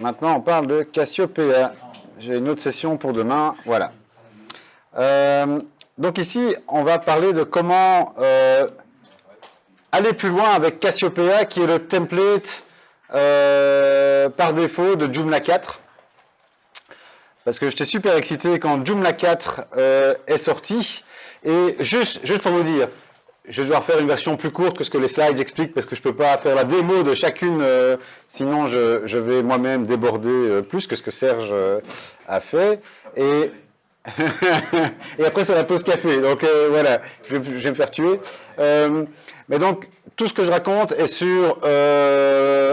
Maintenant, on parle de Cassiopeia. J'ai une autre session pour demain. Voilà. Donc ici, on va parler de comment aller plus loin avec Cassiopeia, qui est le template par défaut de Joomla 4. Parce que j'étais super excité quand Joomla 4 est sorti. Et juste pour vous dire, je vais devoir faire une version plus courte que ce que les slides expliquent, parce que je ne peux pas faire la démo de chacune, sinon je vais moi-même déborder plus que ce que Serge a fait. Et, et après, c'est la pause café. Donc voilà, je vais me faire tuer. Mais donc, tout ce que je raconte est sur,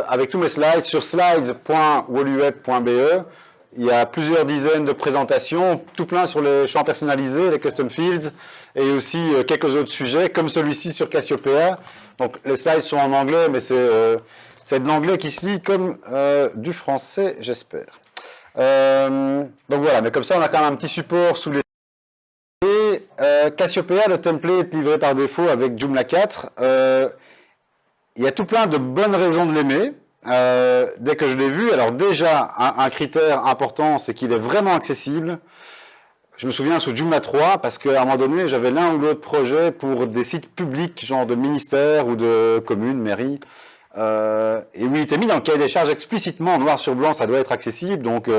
avec tous mes slides, sur slides.woluweb.be. Il y a plusieurs dizaines de présentations, tout plein sur les champs personnalisés, les custom fields, et aussi quelques autres sujets, comme celui-ci sur Cassiopeia. Donc les slides sont en anglais, mais c'est de l'anglais qui se lit comme du français, j'espère. Donc voilà, mais comme ça, on a quand même un petit support sous les... Et Cassiopeia, le template livré par défaut avec Joomla 4, il y a tout plein de bonnes raisons de l'aimer. Dès que je l'ai vu, alors déjà, un critère important, c'est qu'il est vraiment accessible. Je me souviens sous Joomla 3, parce qu'à un moment donné, j'avais l'un ou l'autre projet pour des sites publics, genre de ministères ou de communes, mairies. Et oui, il était mis dans le cahier des charges explicitement, noir sur blanc, ça doit être accessible. Donc,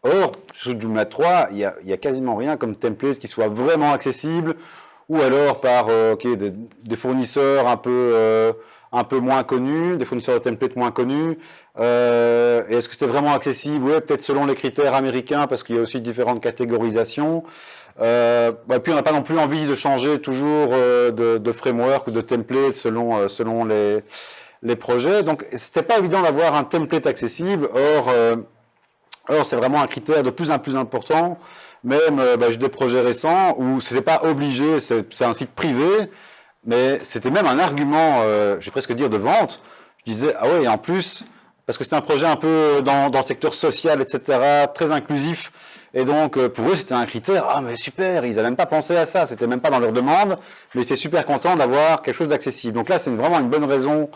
or, sous Joomla 3, il y a quasiment rien comme template qui soit vraiment accessible, ou alors par des fournisseurs un peu moins connus, des fournisseurs de templates moins connus. Est-ce que c'était vraiment accessible? Oui, peut-être selon les critères américains, parce qu'il y a aussi différentes catégorisations. Puis on n'a pas non plus envie de changer toujours de framework ou de template selon les projets. Donc, c'était pas évident d'avoir un template accessible. Or, c'est vraiment un critère de plus en plus important. Même, j'ai des projets récents où c'était pas obligé, c'est un site privé, mais c'était même un argument, je vais presque dire, de vente. Je disais, ah ouais, et en plus, parce que c'était un projet un peu dans le secteur social, etc., très inclusif, et donc pour eux c'était un critère, ah mais super, ils n'avaient même pas pensé à ça, c'était même pas dans leur demande, mais ils étaient super contents d'avoir quelque chose d'accessible. Donc là, c'est vraiment une bonne raison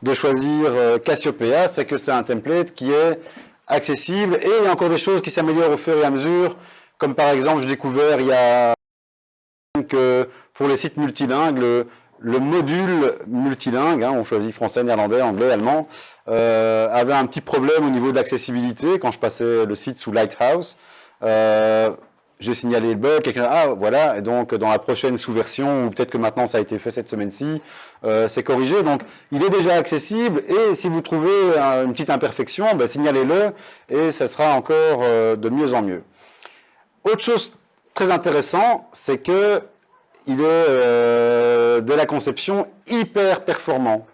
de choisir Cassiopeia, c'est que c'est un template qui est accessible, et il y a encore des choses qui s'améliorent au fur et à mesure, comme par exemple, j'ai découvert il y a que pour les sites multilingues, le module multilingue, on choisit français, néerlandais, anglais, allemand, avait un petit problème au niveau de l'accessibilité quand je passais le site sous Lighthouse. J'ai signalé le bug, quelqu'un ah voilà, et donc dans la prochaine sous-version, ou peut-être que maintenant ça a été fait cette semaine-ci, c'est corrigé. Donc il est déjà accessible, et si vous trouvez une petite imperfection, signalez-le, et ça sera encore de mieux en mieux. Autre chose très intéressant, c'est que il est de la conception hyper performant.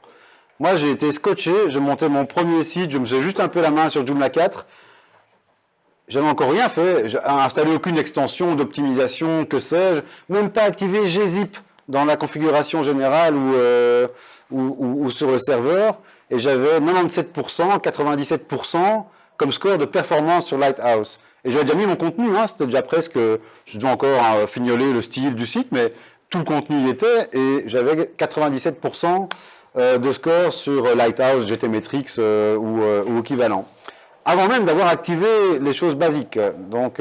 Moi, j'ai été scotché, j'ai monté mon premier site, je me faisais juste un peu la main sur Joomla 4. J'avais encore rien fait, j'ai installé aucune extension d'optimisation, que sais-je, même pas activé gzip dans la configuration générale ou sur le serveur, et j'avais 97%, 97% comme score de performance sur Lighthouse. Et j'avais déjà mis mon contenu, c'était déjà presque, je devais encore fignoler le style du site, mais tout le contenu y était, et j'avais 97% de score sur Lighthouse, GTmetrix ou équivalent. Avant même d'avoir activé les choses basiques. Donc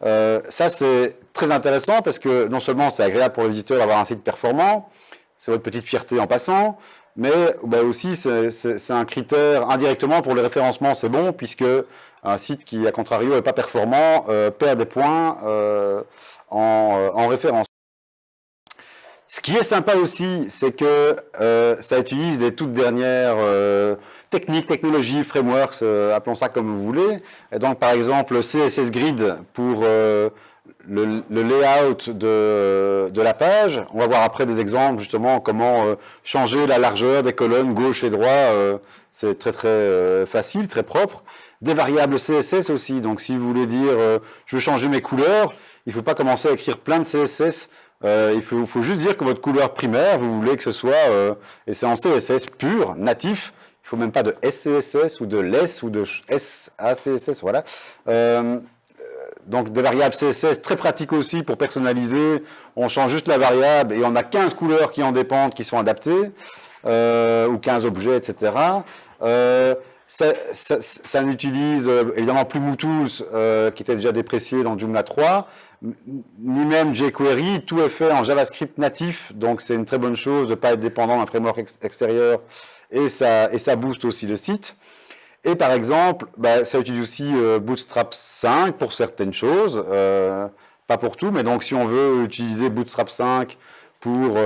ça, c'est très intéressant, parce que non seulement c'est agréable pour les visiteurs d'avoir un site performant, c'est votre petite fierté en passant, mais aussi c'est un critère indirectement pour le référencement, c'est bon, puisque un site qui, à contrario, n'est pas performant perd des points en référencement. Ce qui est sympa aussi, c'est que ça utilise les toutes dernières techniques, technologies, frameworks, appelons ça comme vous voulez. Et donc, par exemple, CSS Grid pour le layout de la page. On va voir après des exemples, justement, comment changer la largeur des colonnes gauche et droit. C'est très, très facile, très propre. Des variables CSS aussi. Donc, si vous voulez dire, je veux changer mes couleurs, il ne faut pas commencer à écrire plein de CSS. Il faut juste dire que votre couleur primaire, vous voulez que ce soit, et c'est en CSS pur, natif, il ne faut même pas de SCSS ou de LESS ou de SACSS, voilà. Donc des variables CSS très pratiques aussi pour personnaliser, on change juste la variable et on a 15 couleurs qui en dépendent, qui sont adaptées, ou 15 objets, etc. Ça n'utilise évidemment plus Mootools, qui était déjà déprécié dans Joomla 3, ni même jQuery. Tout est fait en JavaScript natif, donc c'est une très bonne chose de ne pas être dépendant d'un framework extérieur, et ça booste aussi le site. Et par exemple, ça utilise aussi Bootstrap 5 pour certaines choses, pas pour tout, mais donc si on veut utiliser Bootstrap 5 pour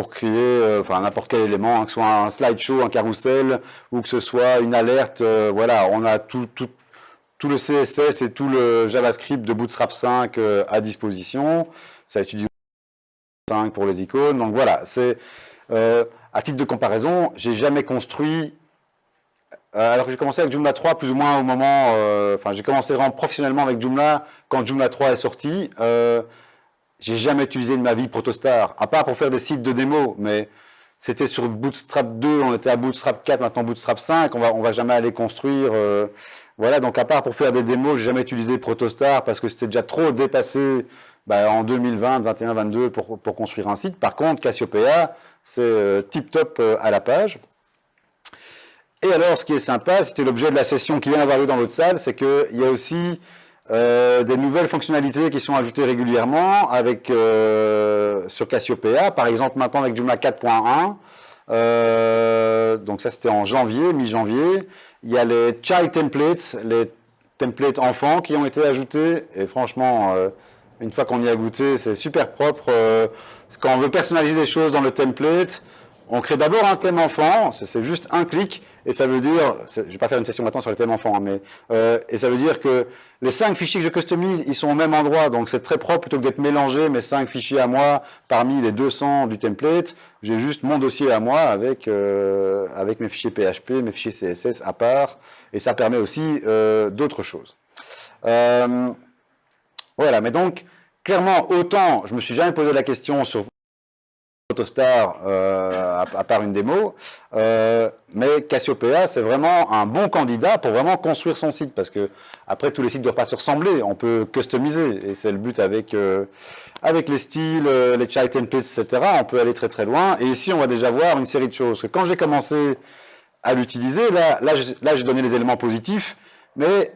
créer n'importe quel élément, hein, que ce soit un slideshow, un carrousel, ou que ce soit une alerte, voilà, on a tout le CSS et tout le JavaScript de Bootstrap 5 à disposition. Ça utilise Bootstrap 5 pour les icônes, donc voilà, c'est à titre de comparaison, j'ai jamais construit. Alors que j'ai commencé avec Joomla 3 plus ou moins au moment, j'ai commencé vraiment professionnellement avec Joomla quand Joomla 3 est sorti. J'ai jamais utilisé de ma vie Protostar, à part pour faire des sites de démo, mais c'était sur Bootstrap 2, on était à Bootstrap 4, maintenant Bootstrap 5, on va jamais aller construire, voilà, donc à part pour faire des démos, j'ai jamais utilisé Protostar parce que c'était déjà trop dépassé en 2020, 2021, 2022 pour construire un site. Par contre, Cassiopeia, c'est tip-top à la page. Et alors, ce qui est sympa, c'était l'objet de la session qui vient d'avoir lieu dans l'autre salle, c'est qu'il y a aussi des nouvelles fonctionnalités qui sont ajoutées régulièrement sur Cassiopeia. Par exemple, maintenant avec Joomla 4.1, donc ça c'était en janvier, mi-janvier, il y a les child templates, les templates enfants qui ont été ajoutés. Et franchement, une fois qu'on y a goûté, c'est super propre. Quand on veut personnaliser des choses dans le template, on crée d'abord un thème enfant, c'est juste un clic, et ça veut dire, je ne vais pas faire une session maintenant sur les thèmes enfants, hein, et ça veut dire que les 5 fichiers que je customise, ils sont au même endroit, donc c'est très propre, plutôt que d'être mélangé mes 5 fichiers à moi parmi les 200 du template, j'ai juste mon dossier à moi avec mes fichiers PHP, mes fichiers CSS à part, et ça permet aussi d'autres choses. Voilà, mais donc, clairement, autant, je me suis jamais posé la question sur Protostar, à part une démo, mais Cassiopeia, c'est vraiment un bon candidat pour vraiment construire son site, parce que après tous les sites ne doivent pas se ressembler, on peut customiser, et c'est le but avec les styles, les child templates, etc. On peut aller très très loin, et ici on va déjà voir une série de choses. Quand j'ai commencé à l'utiliser, là j'ai donné les éléments positifs, mais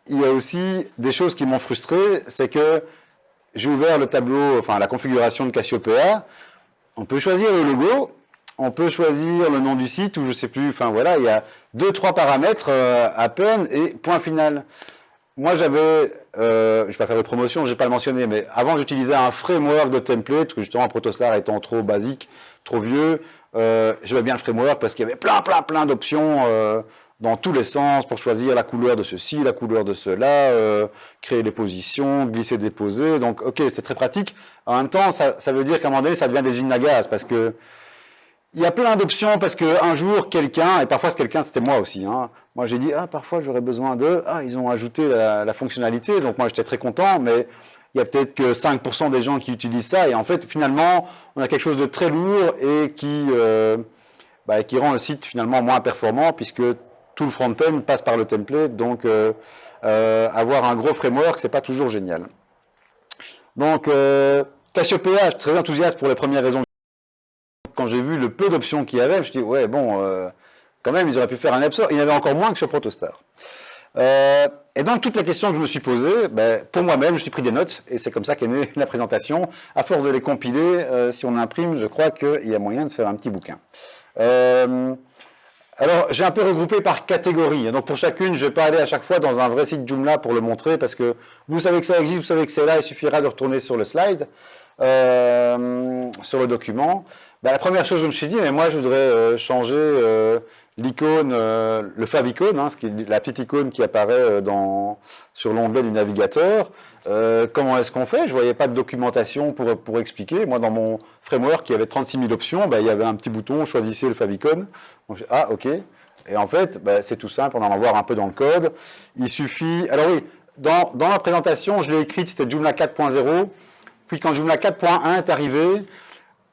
il y a aussi des choses qui m'ont frustré, c'est que j'ai ouvert le tableau, la configuration de Cassiopeia. On peut choisir le logo, on peut choisir le nom du site, ou je sais plus, voilà, il y a 2-3 paramètres à peine, et point final. Moi j'avais, je ne vais pas faire de promotion, je ne vais pas le mentionner, mais avant j'utilisais un framework de template, parce que justement Protostar étant trop basique, trop vieux, j'aimais bien le framework parce qu'il y avait plein d'options dans tous les sens pour choisir la couleur de ceci, la couleur de cela, créer les positions, glisser, déposer. Donc, ok, c'est très pratique. En même temps, ça veut dire qu'à un moment donné, ça devient des usines à gaz parce que il y a plein d'options parce qu'un jour, quelqu'un, et parfois ce quelqu'un, c'était moi aussi, hein, moi j'ai dit, parfois j'aurais besoin ils ont ajouté la fonctionnalité, donc moi j'étais très content, mais il y a peut-être que 5% des gens qui utilisent ça, et en fait, finalement, on a quelque chose de très lourd et qui rend le site finalement moins performant puisque tout le front-end passe par le template, donc avoir un gros framework, c'est pas toujours génial. Donc, Cassiopeia, je suis très enthousiaste pour les premières raisons. Quand j'ai vu le peu d'options qu'il y avait, je me suis dit, ouais, bon, quand même, ils auraient pu faire un App Store. Il y en avait encore moins que sur Protostar. Et donc, toute la question que je me suis posée, pour moi-même, je me suis pris des notes, et c'est comme ça qu'est née la présentation. À force de les compiler, si on imprime, je crois qu'il y a moyen de faire un petit bouquin. Alors, j'ai un peu regroupé par catégorie. Donc, pour chacune, je ne vais pas aller à chaque fois dans un vrai site Joomla pour le montrer, parce que vous savez que ça existe, vous savez que c'est là, il suffira de retourner sur le slide, sur le document. La première chose, je me suis dit, mais moi, je voudrais changer l'icône, le favicon, hein, la petite icône qui apparaît sur l'onglet du navigateur. Comment est-ce qu'on fait? Je ne voyais pas de documentation pour expliquer. Moi, dans mon framework, il y avait 36 000 options. Il y avait un petit bouton, choisissez le favicon. Donc, ok. Et en fait, c'est tout simple. On en va voir un peu dans le code. Il suffit... Alors oui, dans la présentation, je l'ai écrite, c'était Joomla 4.0. Puis quand Joomla 4.1 est arrivé,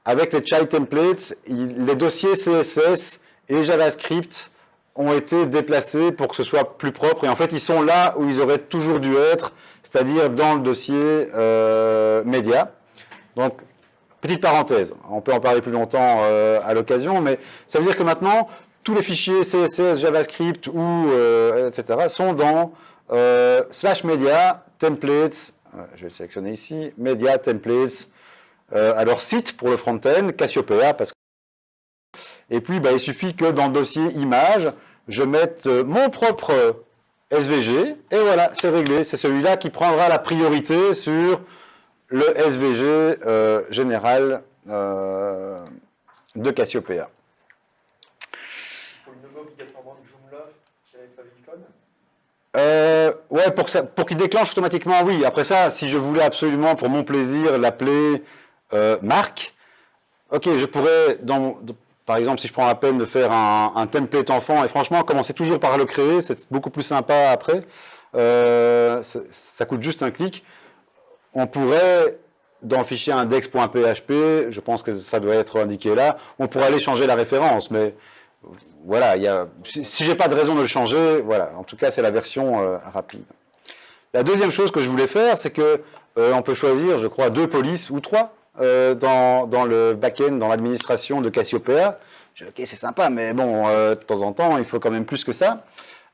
avec les child templates, les dossiers CSS et JavaScript ont été déplacés pour que ce soit plus propre. Et en fait, ils sont là où ils auraient toujours dû être, c'est-à-dire dans le dossier média. Donc, petite parenthèse, on peut en parler plus longtemps à l'occasion, mais ça veut dire que maintenant, tous les fichiers CSS, JavaScript ou etc. sont dans /media templates. Je vais le sélectionner ici. Media templates. À leur site pour le front-end, Cassiopeia. Et puis, il suffit que dans le dossier images, je mette mon propre SVG. Et voilà, c'est réglé. C'est celui-là qui prendra la priorité sur le SVG général de Cassiopeia. Il faut le nommer obligatoirement Joomla-favicon. Ouais, pour qu'il déclenche automatiquement, oui. Après ça, si je voulais absolument, pour mon plaisir, l'appeler marque, ok, je pourrais, par exemple, si je prends la peine de faire un template enfant, et franchement, commencer toujours par le créer, c'est beaucoup plus sympa après. Ça coûte juste un clic. On pourrait, dans le fichier index.php, je pense que ça doit être indiqué là, on pourrait aller changer la référence, mais voilà, si j'ai pas de raison de le changer, voilà, en tout cas, c'est la version rapide. La deuxième chose que je voulais faire, c'est que on peut choisir, je crois, 2 polices ou 3 dans le back-end, dans l'administration de Cassiopeia. Ok, c'est sympa, mais bon, de temps en temps, il faut quand même plus que ça.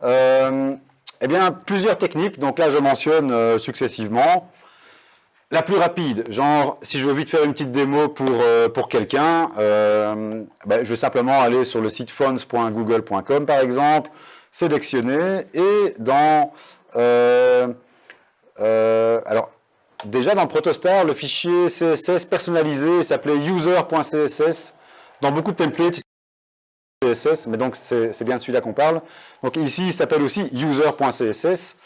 Eh bien, plusieurs techniques. Donc là, je mentionne successivement. La plus rapide, genre, si je veux vite faire une petite démo pour quelqu'un, je vais simplement aller sur le site fonts.google.com, par exemple, sélectionner, et dans... alors, déjà dans Protostar, le fichier CSS personnalisé s'appelait user.css. Dans beaucoup de templates, CSS, mais donc c'est bien de celui-là qu'on parle. Donc ici, il s'appelle aussi user.css.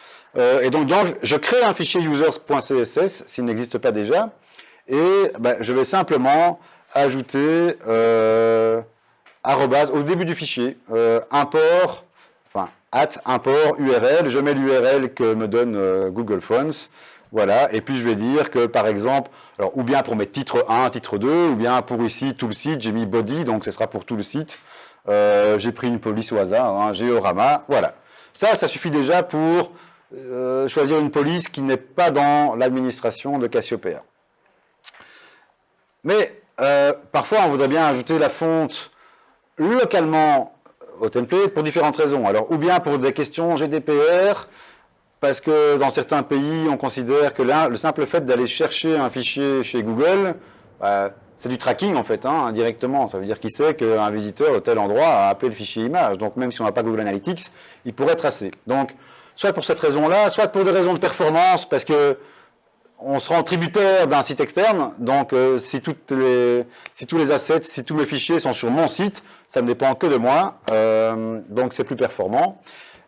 Et donc, je crée un fichier users.css s'il n'existe pas déjà. Et je vais simplement ajouter arrobase au début du fichier, import, import URL. Je mets l'URL que me donne Google Fonts. Voilà, et puis je vais dire que, par exemple, alors, ou bien pour mes titre 1, titre 2, ou bien pour ici, tout le site, j'ai mis body, donc ce sera pour tout le site. J'ai pris une police au hasard, Géorama, voilà. Ça suffit déjà pour choisir une police qui n'est pas dans l'administration de Cassiopeia. Mais parfois, on voudrait bien ajouter la fonte localement au template pour différentes raisons. Alors, ou bien pour des questions GDPR, parce que dans certains pays, on considère que le simple fait d'aller chercher un fichier chez Google, c'est du tracking en fait, indirectement. Ça veut dire qu'il sait qu'un visiteur au tel endroit a appelé le fichier image. Donc même si on n'a pas Google Analytics, il pourrait tracer. Donc, soit pour cette raison-là, soit pour des raisons de performance, parce que on se rend tributaire d'un site externe. Donc, si tous les assets, si tous mes fichiers sont sur mon site, ça ne dépend que de moi. Donc, c'est plus performant.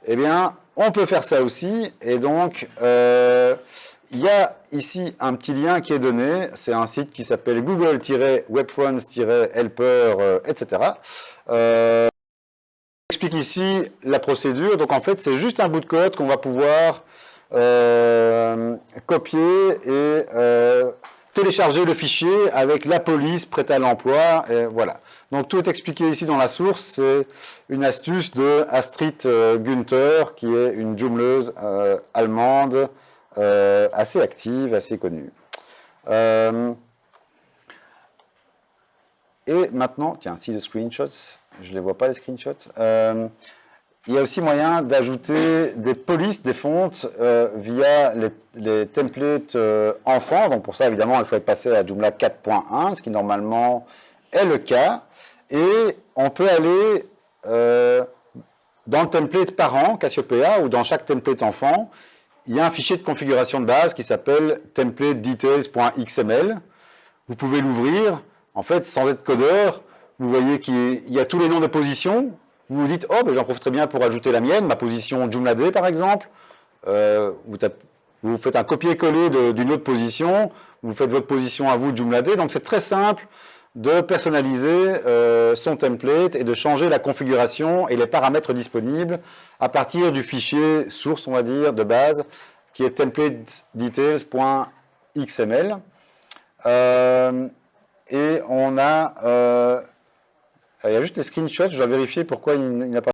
Eh bien, on peut faire ça aussi, et donc il y a ici un petit lien qui est donné, c'est un site qui s'appelle google-webfonts-helper, etc. J'explique ici la procédure, donc en fait c'est juste un bout de code qu'on va pouvoir copier et télécharger le fichier avec la police prête à l'emploi, et voilà. Donc tout est expliqué ici dans la source, c'est une astuce de Astrid Günther, qui est une joomleuse allemande assez active, assez connue. Et maintenant, tiens, si les screenshots, je ne les vois pas les screenshots, il y a aussi moyen d'ajouter des polices, des fontes via les templates enfants. Donc pour ça, évidemment, il faut être passé à Joomla 4.1, ce qui normalement est le cas. Et on peut aller dans le template parent Cassiopeia ou dans chaque template enfant, il y a un fichier de configuration de base qui s'appelle templatedetails.xml. Vous pouvez l'ouvrir. En fait, sans être codeur, vous voyez qu'il y a tous les noms de positions. Vous vous dites, oh, j'en profiterai bien pour ajouter la mienne, ma position Joomla D par exemple. Vous faites un copier-coller d'une autre position. Vous faites votre position à vous Joomla D. Donc c'est très simple de personnaliser son template et de changer la configuration et les paramètres disponibles à partir du fichier source, on va dire, de base, qui est templatedetails.xml. Et on a... il y a juste les screenshots, je dois vérifier pourquoi il n'y a pas...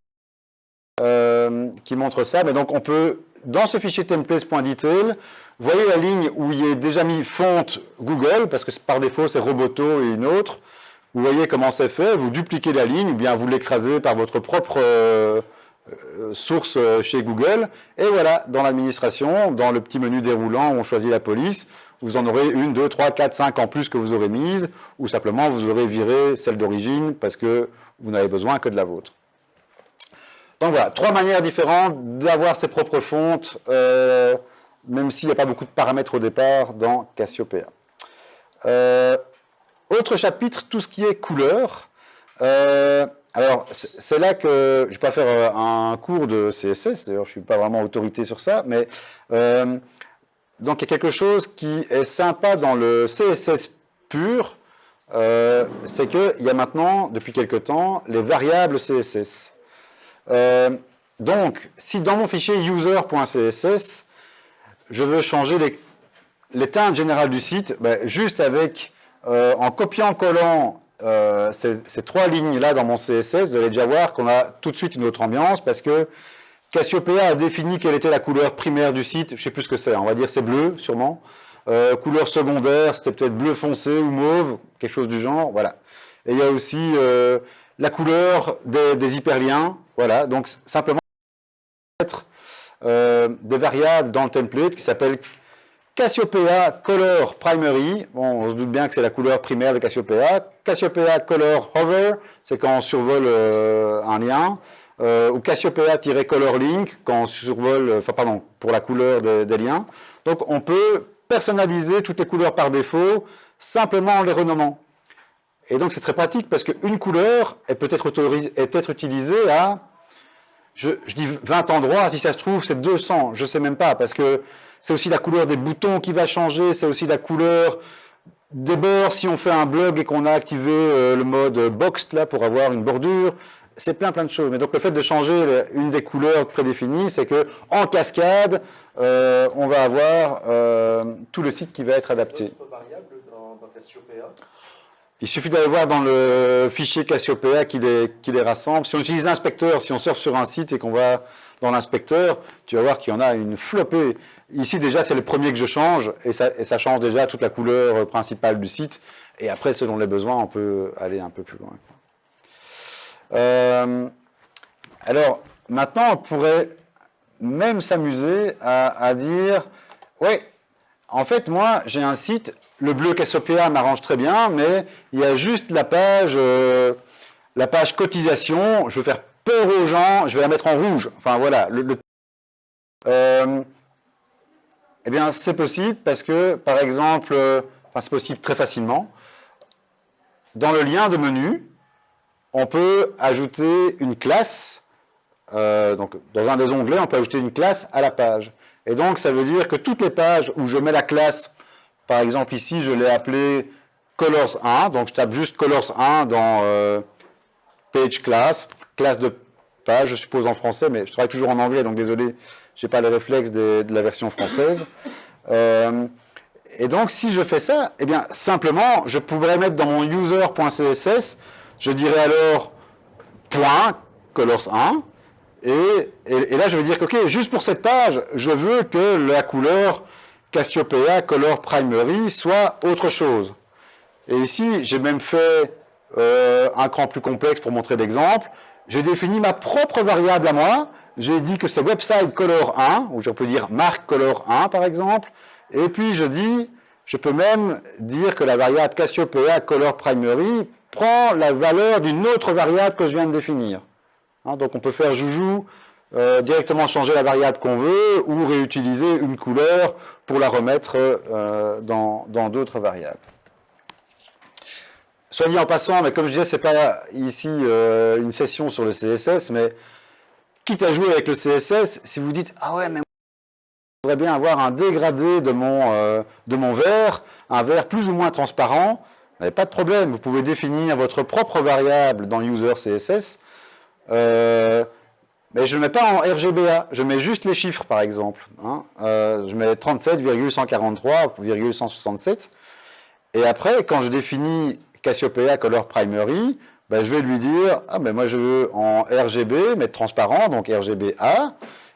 qui montre ça, mais donc on peut, dans ce fichier templates.detail, vous voyez la ligne où il est déjà mis fonte Google, parce que par défaut c'est Roboto et une autre. Vous voyez comment c'est fait, vous dupliquez la ligne, ou bien vous l'écrasez par votre propre source chez Google, et voilà, dans l'administration, dans le petit menu déroulant où on choisit la police, vous en aurez 1, 2, 3, 4, 5 en plus que vous aurez mise, ou simplement vous aurez viré celle d'origine parce que vous n'avez besoin que de la vôtre. Donc voilà, 3 manières différentes d'avoir ses propres fontes, même s'il n'y a pas beaucoup de paramètres au départ dans Cassiopeia. Autre chapitre, tout ce qui est couleur. Alors, c'est là que je ne vais pas faire un cours de CSS, d'ailleurs je ne suis pas vraiment autorité sur ça, mais donc il y a quelque chose qui est sympa dans le CSS pur, c'est qu'il y a maintenant, depuis quelque temps, les variables CSS. Donc, si dans mon fichier user.css, je veux changer les teintes générales du site, ben, juste avec, en copiant-collant ces 3 lignes-là dans mon CSS, vous allez déjà voir qu'on a tout de suite une autre ambiance, parce que Cassiopeia a défini quelle était la couleur primaire du site, je ne sais plus ce que c'est, on va dire c'est bleu, sûrement. Couleur secondaire, c'était peut-être bleu foncé ou mauve, quelque chose du genre, voilà. Et il y a aussi la couleur des hyperliens, voilà, donc simplement mettre des variables dans le template qui s'appelle Cassiopeia Color Primary, bon, on se doute bien que c'est la couleur primaire de Cassiopeia. Cassiopeia Color Hover, c'est quand on survole un lien, ou Cassiopeia-Color Link, quand on survole, enfin pardon, pour la couleur des liens. Donc on peut personnaliser toutes les couleurs par défaut, simplement en les renommant. Et donc c'est très pratique parce qu'une couleur est peut-être utilisée à, je dis 20 endroits, si ça se trouve c'est 200, je ne sais même pas, parce que c'est aussi la couleur des boutons qui va changer, c'est aussi la couleur des bords si on fait un blog et qu'on a activé le mode boxed là pour avoir une bordure, c'est plein de choses. Mais donc le fait de changer une des couleurs prédéfinies, c'est que en cascade, on va avoir tout le site qui va être adapté. D'autres variables dans Cassiopeia? Il suffit d'aller voir dans le fichier Cassiopeia qui les rassemble. Si on utilise l'inspecteur, si on surfe sur un site et qu'on va dans l'inspecteur, tu vas voir qu'il y en a une flopée. Ici, déjà, c'est le premier que je change, et ça change déjà toute la couleur principale du site. Et après, selon les besoins, on peut aller un peu plus loin. Alors, maintenant, on pourrait même s'amuser à dire, ouais, en fait, moi, j'ai un site, le bleu Cassiopeia m'arrange très bien, mais il y a juste la page cotisation, je veux faire peur aux gens, je vais la mettre en rouge. Enfin, voilà. Eh bien, c'est possible parce que, par exemple, c'est possible très facilement. Dans le lien de menu, on peut ajouter une classe. Donc, dans un des onglets, on peut ajouter une classe à la page. Et donc, ça veut dire que toutes les pages où je mets la classe, par exemple ici, je l'ai appelée colors 1. Donc, je tape juste colors 1 dans page class, classe de page, je suppose en français, mais je travaille toujours en anglais, donc désolé, je n'ai pas les réflexes de la version française. Et donc, si je fais ça, eh bien, simplement, je pourrais mettre dans mon user.css, je dirais alors point colors 1, et là, je vais dire que, ok, juste pour cette page, je veux que la couleur Cassiopeia Color Primary soit autre chose. Et ici, j'ai même fait un cran plus complexe pour montrer l'exemple. J'ai défini ma propre variable à moi. J'ai dit que c'est website color 1, ou je peux dire marque color 1 par exemple. Et puis je peux même dire que la variable Cassiopeia Color Primary prend la valeur d'une autre variable que je viens de définir. Hein, donc on peut faire joujou, directement changer la variable qu'on veut, ou réutiliser une couleur pour la remettre dans d'autres variables. Soit dit en passant, mais comme je disais, ce n'est pas ici une session sur le CSS, mais quitte à jouer avec le CSS, si vous dites « Ah ouais, mais je voudrais bien avoir un dégradé de mon vert, un vert plus ou moins transparent », vous n'avez pas de problème, vous pouvez définir votre propre variable dans user CSS, mais je ne mets pas en RGBA, je mets juste les chiffres par exemple. Hein. Je mets 37,143,167, et après, quand je définis Cassiopeia Color Primary, ben je vais lui dire, ah ben moi je veux en RGB, mettre transparent, donc RGBA,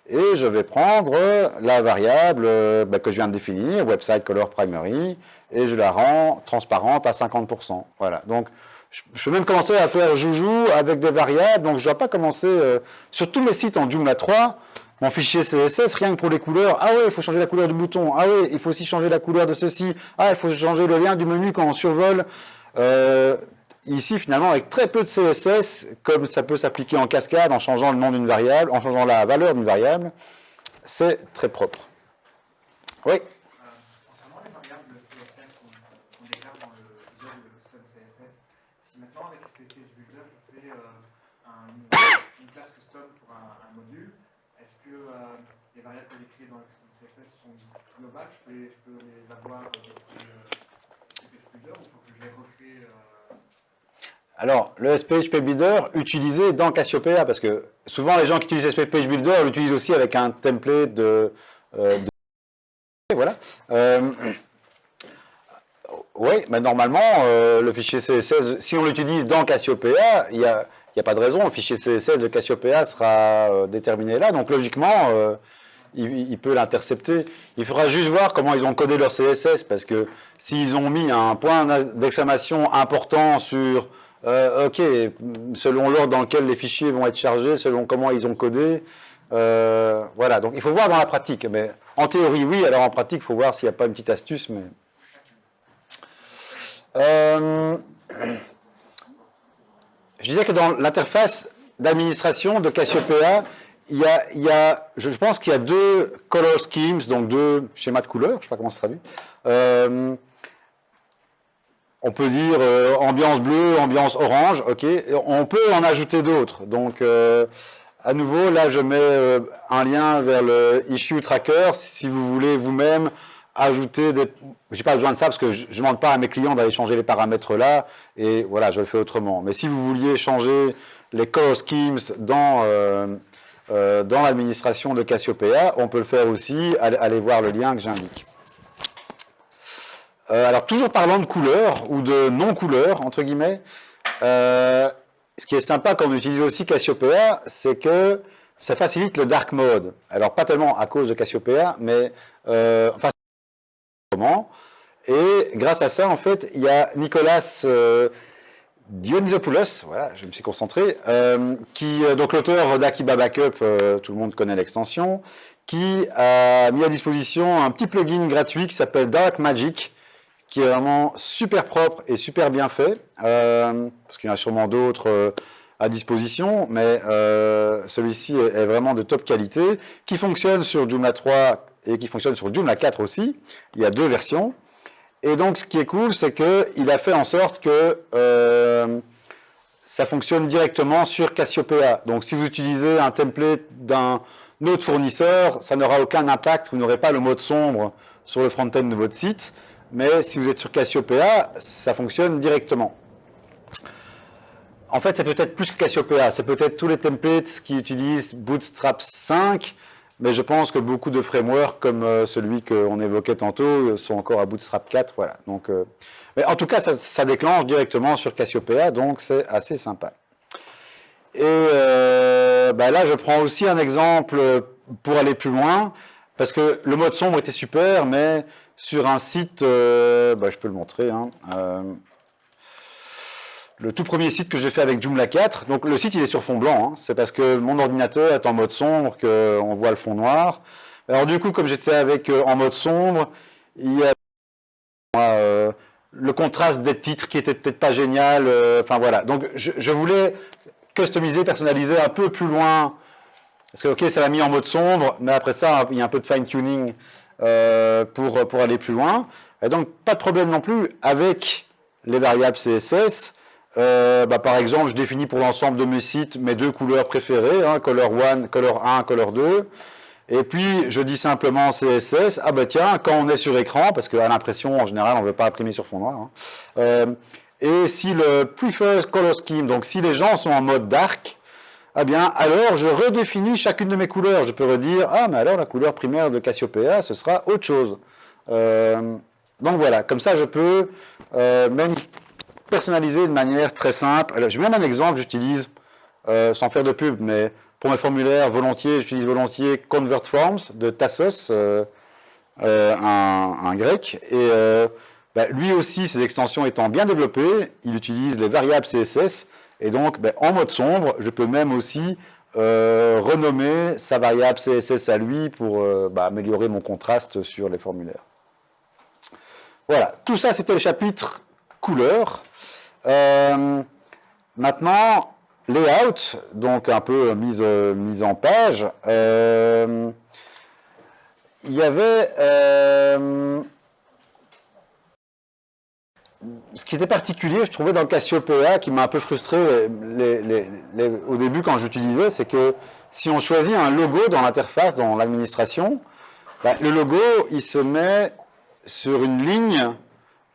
et je vais prendre la variable que je viens de définir, Website Color Primary, et je la rends transparente à 50%. Voilà, donc Je peux même commencer à faire joujou avec des variables, donc je ne dois pas commencer sur tous mes sites en Joomla 3, mon fichier CSS, rien que pour les couleurs. Ah ouais, il faut changer la couleur du bouton. Ah ouais, il faut aussi changer la couleur de ceci. Ah, il faut changer le lien du menu quand on survole. Ici, finalement, avec très peu de CSS, comme ça peut s'appliquer en cascade, en changeant le nom d'une variable, en changeant la valeur d'une variable, c'est très propre. Oui. Concernant les variables CSS qu'on déclare dans le visuel de custom CSS, si maintenant avec SPP Builder je fais une classe custom pour un module, est-ce que les variables que j'écris dans le custom CSS sont globales, je peux les avoir depuis SPP Builder ou il faut que je les recrée Alors, le SPP Builder utilisé dans Cassiopeia, parce que souvent les gens qui utilisent SPP Builder l'utilisent aussi avec un template voilà. Oui, mais normalement, le fichier CSS, si on l'utilise dans Cassiopeia, il n'y a pas de raison. Le fichier CSS de Cassiopeia sera déterminé là. Donc, logiquement, il peut l'intercepter. Il faudra juste voir comment ils ont codé leur CSS, parce que s'ils ont mis un point d'exclamation important sur OK, selon l'ordre dans lequel les fichiers vont être chargés, selon comment ils ont codé, voilà. Donc, il faut voir dans la pratique. Mais en théorie, oui. Alors, en pratique, il faut voir s'il n'y a pas une petite astuce. Mais je disais que dans l'interface d'administration de Cassiopeia, je pense qu'il y a deux color schemes, donc deux schémas de couleurs, je ne sais pas comment ça se traduit. On peut dire ambiance bleue, ambiance orange, ok. On peut en ajouter d'autres. Donc, à nouveau, là, je mets un lien vers le issue tracker. Si vous voulez vous-même ajouter des... Je n'ai pas besoin de ça parce que je ne demande pas à mes clients d'aller changer les paramètres là. Et voilà, je le fais autrement. Mais si vous vouliez changer les color schemes dans l'administration de Cassiopeia, on peut le faire aussi. Allez voir le lien que j'indique. Alors, toujours parlant de couleurs ou de non-couleurs, entre guillemets, ce qui est sympa quand on utilise aussi Cassiopeia, c'est que ça facilite le dark mode. Alors, pas tellement à cause de Cassiopeia, mais enfin, et grâce à ça, en fait, il y a Nicolas Dionysopoulos, voilà, je me suis concentré, donc l'auteur d'Akiba Backup, tout le monde connaît l'extension, qui a mis à disposition un petit plugin gratuit qui s'appelle Dark Magic, qui est vraiment super propre et super bien fait, parce qu'il y en a sûrement d'autres à disposition, mais celui-ci est vraiment de top qualité, qui fonctionne sur Joomla 3 et qui fonctionne sur Joomla 4 aussi. Il y a deux versions. Et donc, ce qui est cool, c'est qu'il a fait en sorte que ça fonctionne directement sur Cassiopeia. Donc, si vous utilisez un template d'un autre fournisseur, ça n'aura aucun impact, vous n'aurez pas le mode sombre sur le front-end de votre site. Mais si vous êtes sur Cassiopeia, ça fonctionne directement. En fait, c'est peut-être plus que Cassiopeia. C'est peut-être tous les templates qui utilisent Bootstrap 5, mais je pense que beaucoup de frameworks comme celui qu'on évoquait tantôt sont encore à Bootstrap 4. Voilà. Donc, mais en tout cas, ça déclenche directement sur Cassiopeia, donc c'est assez sympa. Et là, je prends aussi un exemple pour aller plus loin, parce que le mode sombre était super, mais sur un site, je peux le montrer, hein, le tout premier site que j'ai fait avec Joomla 4, donc le site il est sur fond blanc, hein, c'est parce que mon ordinateur est en mode sombre qu'on voit le fond noir. Alors du coup, comme j'étais en mode sombre, il y a le contraste des titres qui était peut-être pas génial, enfin voilà. Donc je voulais customiser, personnaliser un peu plus loin, parce que ok, ça l'a mis en mode sombre, mais après ça, il y a un peu de fine-tuning pour aller plus loin. Et donc, pas de problème non plus avec les variables CSS. Par exemple, je définis pour l'ensemble de mes sites mes deux couleurs préférées, hein, Color 1, Color 1, Color 2. Et puis, je dis simplement CSS. Ah bah tiens, quand on est sur écran, parce qu'à l'impression, en général, on ne veut pas imprimer sur fond noir. Hein, et si le Preferred Color Scheme, donc si les gens sont en mode dark, eh bien, alors je redéfinis chacune de mes couleurs. Je peux redire, ah, mais alors la couleur primaire de Cassiopeia, ce sera autre chose. Donc voilà, comme ça, je peux même personnaliser de manière très simple. Alors, je vais même un exemple que j'utilise, sans faire de pub, mais pour mes formulaires, j'utilise volontiers Convert Forms de Tassos, un grec. Et Ben, lui aussi, ses extensions étant bien développées, il utilise les variables CSS. Et donc, ben, en mode sombre, je peux même aussi renommer sa variable CSS à lui pour améliorer mon contraste sur les formulaires. Voilà, tout ça, c'était le chapitre couleur. Maintenant, layout, donc un peu mise en page. Il y avait... ce qui était particulier, je trouvais, dans le Cassiopeia, qui m'a un peu frustré au début quand j'utilisais, c'est que si on choisit un logo dans l'interface, dans l'administration, ben, le logo, il se met sur une ligne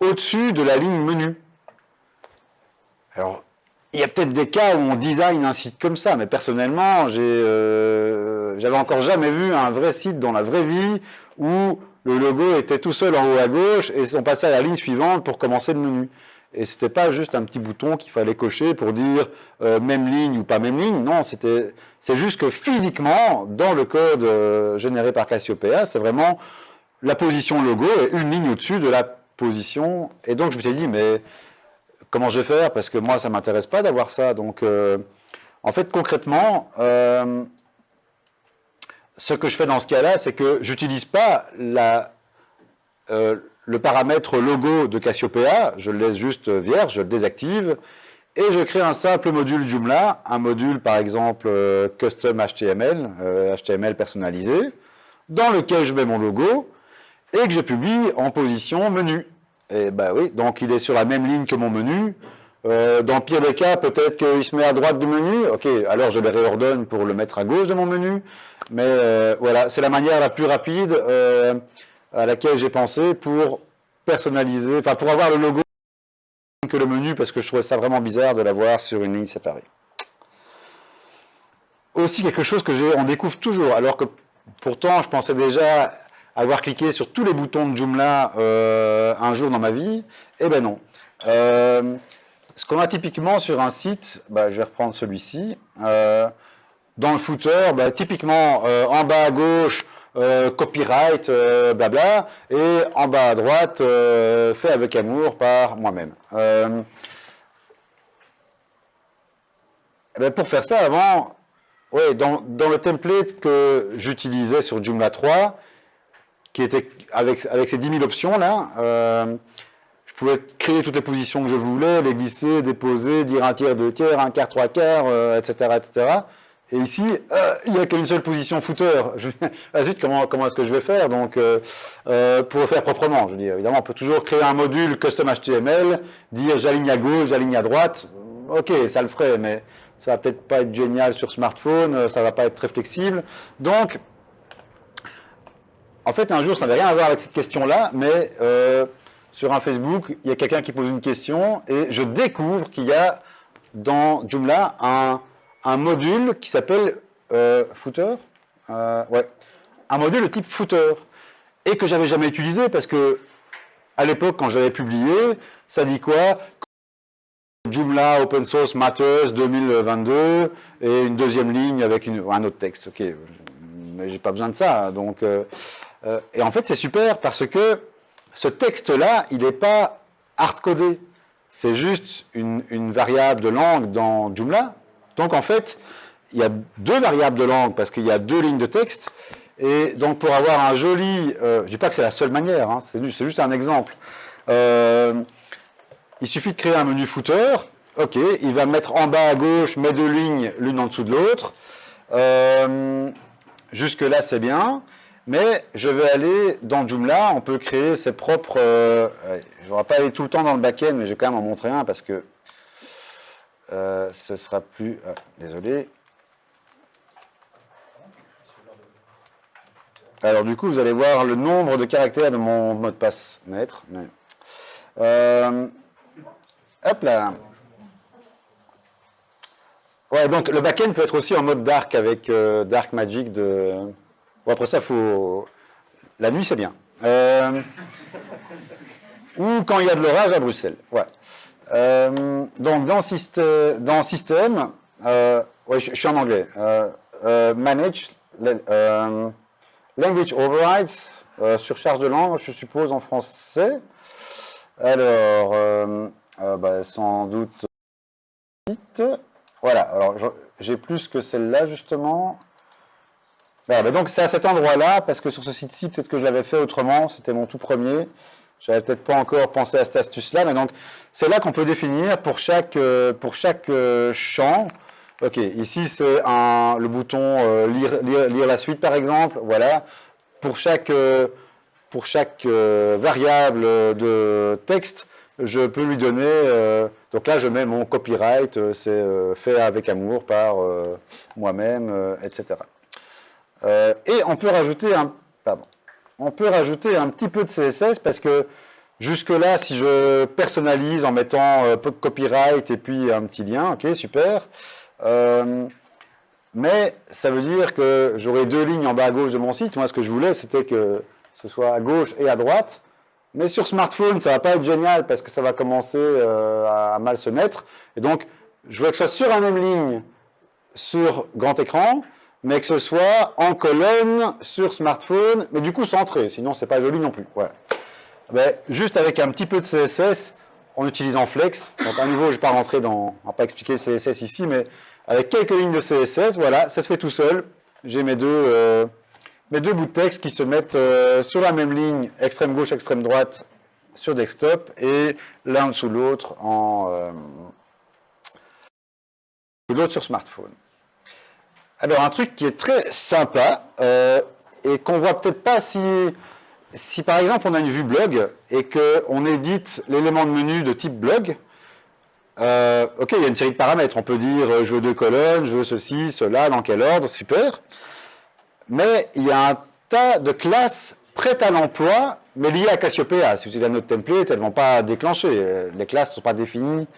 au-dessus de la ligne menu. Alors, il y a peut-être des cas où on design un site comme ça, mais personnellement, j'avais encore jamais vu un vrai site dans la vraie vie où le logo était tout seul en haut à gauche et on passait à la ligne suivante pour commencer le menu. Et c'était pas juste un petit bouton qu'il fallait cocher pour dire même ligne ou pas même ligne. Non, c'est juste que physiquement, dans le code généré par Cassiopeia, c'est vraiment la position logo et une ligne au-dessus de la position. Et donc je me suis dit, mais comment je vais faire? Parce que moi, ça m'intéresse pas d'avoir ça. Donc, en fait, concrètement, ce que je fais dans ce cas-là, c'est que j'utilise pas le paramètre logo de Cassiopeia, je le laisse juste vierge, je le désactive, et je crée un simple module Joomla, un module par exemple custom HTML, HTML personnalisé, dans lequel je mets mon logo, et que je publie en position menu. Et ben oui, donc il est sur la même ligne que mon menu. Dans le pire des cas, peut-être qu'il se met à droite du menu. Ok, alors je le réordonne pour le mettre à gauche de mon menu. Mais voilà, c'est la manière la plus rapide à laquelle j'ai pensé pour personnaliser, enfin pour avoir le logo que le menu, parce que je trouvais ça vraiment bizarre de l'avoir sur une ligne séparée. Aussi quelque chose que on découvre toujours, alors que pourtant je pensais déjà avoir cliqué sur tous les boutons de Joomla un jour dans ma vie. Eh ben non. Ce qu'on a typiquement sur un site, je vais reprendre celui-ci. Dans le footer, typiquement en bas à gauche, copyright, blabla, et en bas à droite, fait avec amour par moi-même. Pour faire ça, avant, dans le template que j'utilisais sur Joomla 3, qui était avec ces 10 000 options là, je pouvais créer toutes les positions que je voulais, les glisser, déposer, dire un tiers, deux tiers, un quart, trois quarts, etc., etc. Et ici, il n'y a qu'une seule position footer. Zut, comment est-ce que je vais faire? Donc, pour le faire proprement, je dis évidemment, on peut toujours créer un module custom HTML, dire j'aligne à gauche, j'aligne à droite. Ok, ça le ferait, mais ça va peut-être pas être génial sur smartphone, ça va pas être très flexible. Donc, en fait, un jour, ça n'avait rien à voir avec cette question-là, mais sur un Facebook, il y a quelqu'un qui pose une question et je découvre qu'il y a dans Joomla un module qui s'appelle footer, un module de type footer et que j'avais jamais utilisé parce que à l'époque, quand j'avais publié, ça dit quoi? Joomla Open Source Matters 2022 et une deuxième ligne avec un autre texte. Ok, mais j'ai pas besoin de ça, donc. Et en fait, c'est super parce que ce texte-là, il n'est pas hard-codé. C'est juste une variable de langue dans Joomla. Donc, en fait, il y a deux variables de langue parce qu'il y a deux lignes de texte. Et donc, pour avoir un joli... je ne dis pas que c'est la seule manière, hein, c'est juste un exemple. Il suffit de créer un menu footer. OK, il va mettre en bas à gauche mes deux lignes l'une en dessous de l'autre. Jusque-là, c'est bien. Mais je vais aller dans Joomla, on peut créer ses propres... je ne vais pas aller tout le temps dans le back-end, mais je vais quand même en montrer un parce que ce sera plus... désolé. Alors du coup, vous allez voir le nombre de caractères de mon mot de passe maître. Mais, hop là. Ouais, donc le back-end peut être aussi en mode dark avec Dark Magic de... Bon, après ça, faut... La nuit, c'est bien. Ou quand il y a de l'orage à Bruxelles. Ouais. Donc, dans système, ouais, je suis en anglais. Manage, language overrides, surcharge de langue, je suppose en français. Alors, sans doute... Voilà, alors j'ai plus que celle-là, justement. Voilà, donc c'est à cet endroit-là, parce que sur ce site-ci, peut-être que je l'avais fait autrement, c'était mon tout premier. J'avais peut-être pas encore pensé à cette astuce-là, mais donc c'est là qu'on peut définir pour chaque champ. Ok, ici c'est le bouton lire la suite par exemple, voilà. Pour chaque variable de texte, je peux lui donner, donc là je mets mon copyright, c'est fait avec amour par moi-même, etc. Et on peut rajouter un petit peu de CSS parce que jusque-là, si je personnalise en mettant copyright et puis un petit lien, ok, super. Mais ça veut dire que j'aurai deux lignes en bas à gauche de mon site. Moi, ce que je voulais, c'était que ce soit à gauche et à droite. Mais sur smartphone, ça va pas être génial parce que ça va commencer à mal se mettre. Et donc, je voulais que ce soit sur la même ligne sur grand écran, mais que ce soit en colonne sur smartphone, mais du coup centré, sinon c'est pas joli non plus. Ouais. Ben, juste avec un petit peu de CSS, en utilisant Flex, donc à nouveau je ne vais pas rentrer dans, on va pas expliquer le CSS ici, mais avec quelques lignes de CSS, voilà, ça se fait tout seul. J'ai mes deux bouts de texte qui se mettent sur la même ligne, extrême gauche, extrême droite, sur desktop, et l'un en dessous de l'autre l'autre sur smartphone. Alors, un truc qui est très sympa et qu'on voit peut-être pas si par exemple on a une vue blog et qu'on édite l'élément de menu de type blog, ok, il y a une série de paramètres. On peut dire je veux 2 colonnes, je veux ceci, cela, dans quel ordre, super. Mais il y a un tas de classes prêtes à l'emploi, mais liées à Cassiopeia. Si vous utilisez notre template, elles ne vont pas déclencher. Les classes ne sont pas définies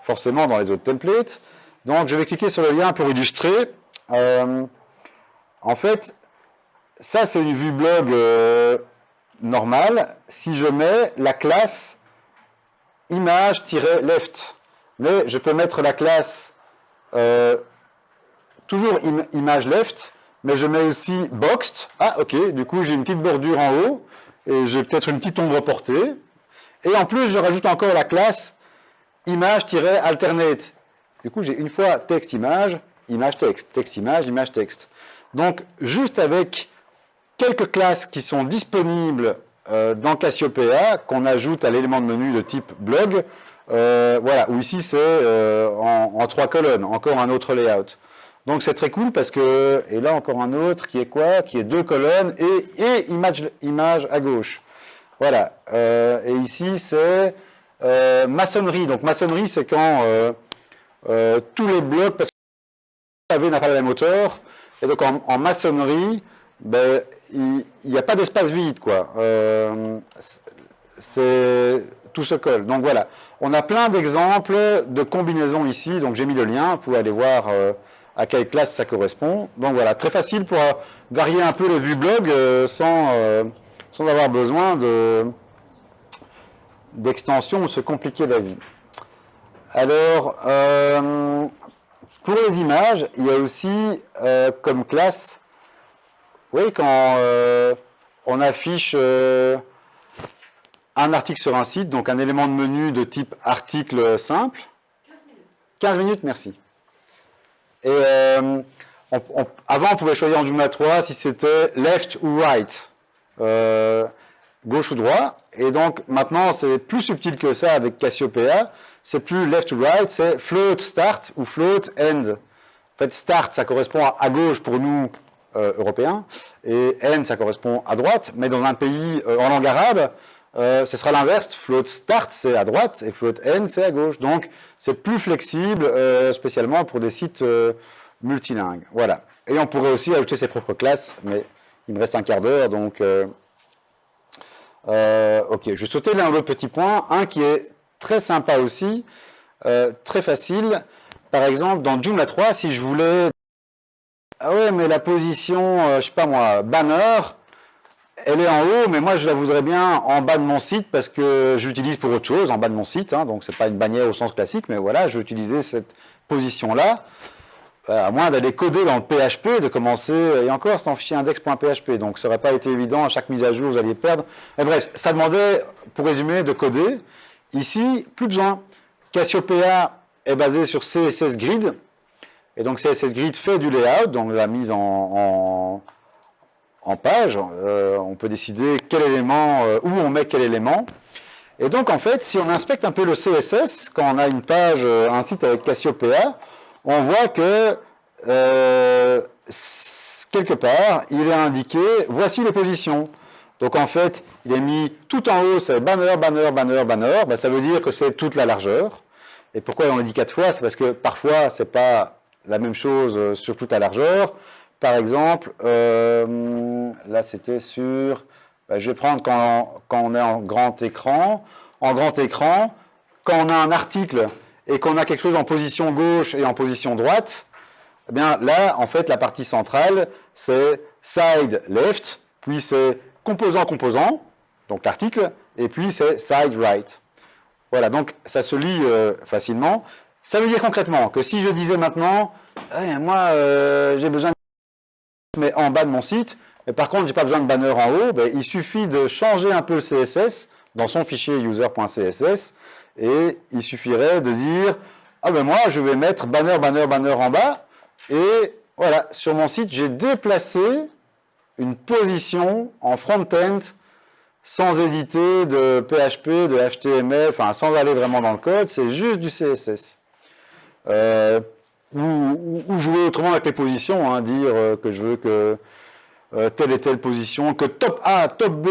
forcément dans les autres templates. Donc, je vais cliquer sur le lien pour illustrer. En fait, ça c'est une vue blog normale. Si je mets la classe image-left, mais je peux mettre la classe toujours image left, mais je mets aussi boxed. Ah ok, du coup j'ai une petite bordure en haut et j'ai peut-être une petite ombre portée. Et en plus je rajoute encore la classe image-alternate. Du coup j'ai une fois texte-image, image-texte, texte-image, image-texte. Donc juste avec quelques classes qui sont disponibles dans Cassiopeia, qu'on ajoute à l'élément de menu de type blog, voilà, où ici c'est en 3 colonnes, encore un autre layout. Donc c'est très cool parce que, et là encore un autre qui est quoi? Qui est 2 colonnes et image à gauche. Voilà, et ici c'est maçonnerie. Donc maçonnerie c'est quand tous les blocs, parce que le pavé n'a pas la même hauteur, et donc en maçonnerie, ben, il n'y a pas d'espace vide, quoi. Tout se colle. Donc voilà, on a plein d'exemples de combinaisons ici. Donc j'ai mis le lien, vous pouvez aller voir à quelle classe ça correspond. Donc voilà, très facile pour varier un peu les vues blog sans avoir besoin d'extension ou se compliquer la vie. Alors, pour les images, il y a aussi comme classe, oui, quand on affiche un article sur un site, donc un élément de menu de type article simple. 15 minutes, merci. Et avant, on pouvait choisir en Joomla 3 si c'était left ou right, gauche ou droit. Et donc maintenant, c'est plus subtil que ça avec Cassiopeia. C'est plus left ou right, c'est float start ou float end. En fait, start, ça correspond à gauche pour nous, Européens, et end, ça correspond à droite. Mais dans un pays en langue arabe, ce sera l'inverse. Float start, c'est à droite, et float end, c'est à gauche. Donc, c'est plus flexible, spécialement pour des sites multilingues. Voilà. Et on pourrait aussi ajouter ses propres classes, mais il me reste un quart d'heure, donc... ok, je vais sauter l'un ou l'autre petit point. Un qui est très sympa aussi, très facile. Par exemple, dans Joomla 3, si je voulais... Ah ouais, mais la position, je sais pas moi, banner, elle est en haut, mais moi je la voudrais bien en bas de mon site parce que j'utilise pour autre chose, en bas de mon site, hein, donc c'est pas une bannière au sens classique, mais voilà, je vais utiliser cette position-là. à moins d'aller coder dans le PHP, de commencer, et encore c'est en fichier index.php, donc ça n'aurait pas été évident, à chaque mise à jour vous alliez perdre. Mais bref, ça demandait, pour résumer, de coder. Ici, plus besoin. Cassiopeia est basé sur CSS Grid, et donc CSS Grid fait du layout, donc la mise en page. On peut décider quel élément, où on met quel élément. Et donc en fait, si on inspecte un peu le CSS, quand on a une page, un site avec Cassiopeia, on voit que quelque part, il est indiqué, voici les positions. Donc en fait, il est mis tout en haut, c'est banner, banner, banner, banner. Ben, ça veut dire que c'est toute la largeur. Et pourquoi on le dit 4 fois? C'est parce que parfois, c'est pas la même chose sur toute la largeur. Par exemple, là c'était sur... Ben, je vais prendre quand on est en grand écran. En grand écran, quand on a un article et qu'on a quelque chose en position gauche et en position droite, eh bien là, en fait, la partie centrale, c'est side left, puis c'est composant, composant, donc l'article, et puis c'est side right. Voilà, donc ça se lit facilement. Ça veut dire concrètement que si je disais maintenant, moi, j'ai besoin de mais en bas de mon site, mais par contre, je n'ai pas besoin de banner en haut, ben, il suffit de changer un peu le CSS dans son fichier user.css, et il suffirait de dire, ah ben moi, je vais mettre banner, banner, banner en bas, et voilà, sur mon site, j'ai déplacé une position en front-end sans éditer de PHP, de HTML, enfin sans aller vraiment dans le code, c'est juste du CSS. Ou jouer autrement avec les positions, hein, dire que je veux que telle et telle position, que top A, top B,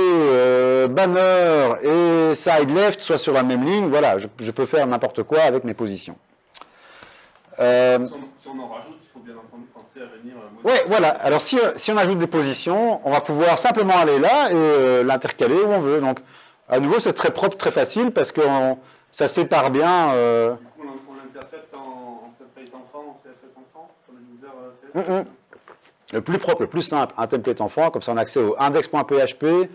banner et side left soient sur la même ligne, voilà, je peux faire n'importe quoi avec mes positions. Si on en rajoute, il faut bien entendu penser à venir... Oui, voilà. Alors, si on ajoute des positions, on va pouvoir simplement aller là et l'intercaler où on veut. Donc, à nouveau, c'est très propre, très facile, parce que ça sépare bien... Du coup, on l'intercepte en template enfant, en CSS enfant, sur le user CSS. Le plus propre, le plus simple, un template enfant, comme ça on a accès au index.php,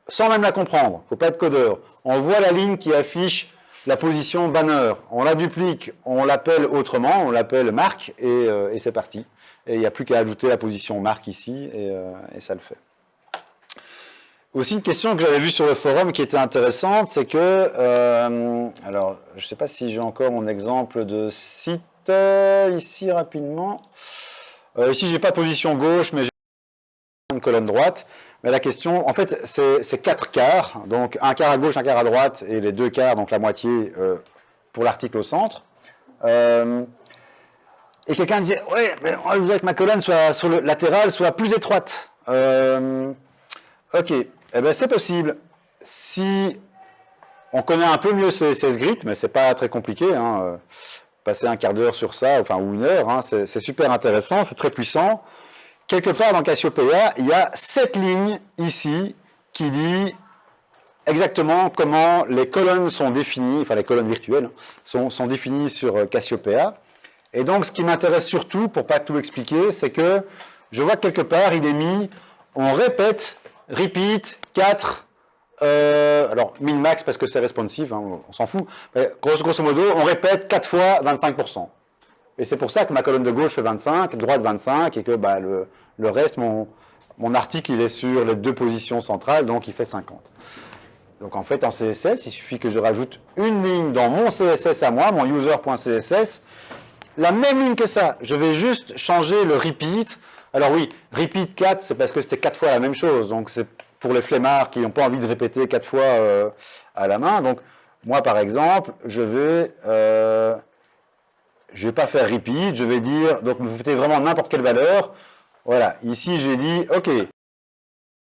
sans même la comprendre, il ne faut pas être codeur. On voit la ligne qui affiche la position banner, on la duplique, on l'appelle autrement, on l'appelle marque, et c'est parti. Et il n'y a plus qu'à ajouter la position marque ici, et ça le fait. Aussi une question que j'avais vue sur le forum qui était intéressante, c'est que, alors je ne sais pas si j'ai encore mon exemple de site, ici rapidement. Ici, je n'ai pas position gauche, mais j'ai une colonne droite. Mais la question, en fait, c'est 4 quarts. Donc, un quart à gauche, un quart à droite, et les 2 quarts, donc la moitié pour l'article au centre. Et quelqu'un disait, ouais, mais je voudrais que ma colonne soit sur le latéral, soit plus étroite. Ok, eh ben, c'est possible. Si on connaît un peu mieux CSS Grid, mais c'est pas très compliqué, hein, passer un quart d'heure sur ça, enfin, ou une heure, hein, c'est super intéressant, c'est très puissant. Quelque part dans Cassiopeia, il y a cette ligne ici qui dit exactement comment les colonnes sont définies, enfin les colonnes virtuelles sont définies sur Cassiopeia. Et donc ce qui m'intéresse surtout, pour pas tout expliquer, c'est que je vois que quelque part il est mis, on répète, repeat, 4, alors min-max parce que c'est responsive, hein, on s'en fout, mais grosso modo, on répète 4 fois 25%. Et c'est pour ça que ma colonne de gauche fait 25, droite 25, et que bah, le reste, mon article, il est sur les 2 positions centrales, donc il fait 50. Donc en fait, en CSS, il suffit que je rajoute une ligne dans mon CSS à moi, mon user.css, la même ligne que ça. Je vais juste changer le repeat. Alors oui, repeat 4, c'est parce que c'était 4 fois la même chose, donc c'est pour les flemmards qui n'ont pas envie de répéter 4 fois à la main. Donc moi, par exemple, je vais pas faire repeat, je vais dire, donc vous mettez vraiment n'importe quelle valeur. Voilà, ici j'ai dit, ok,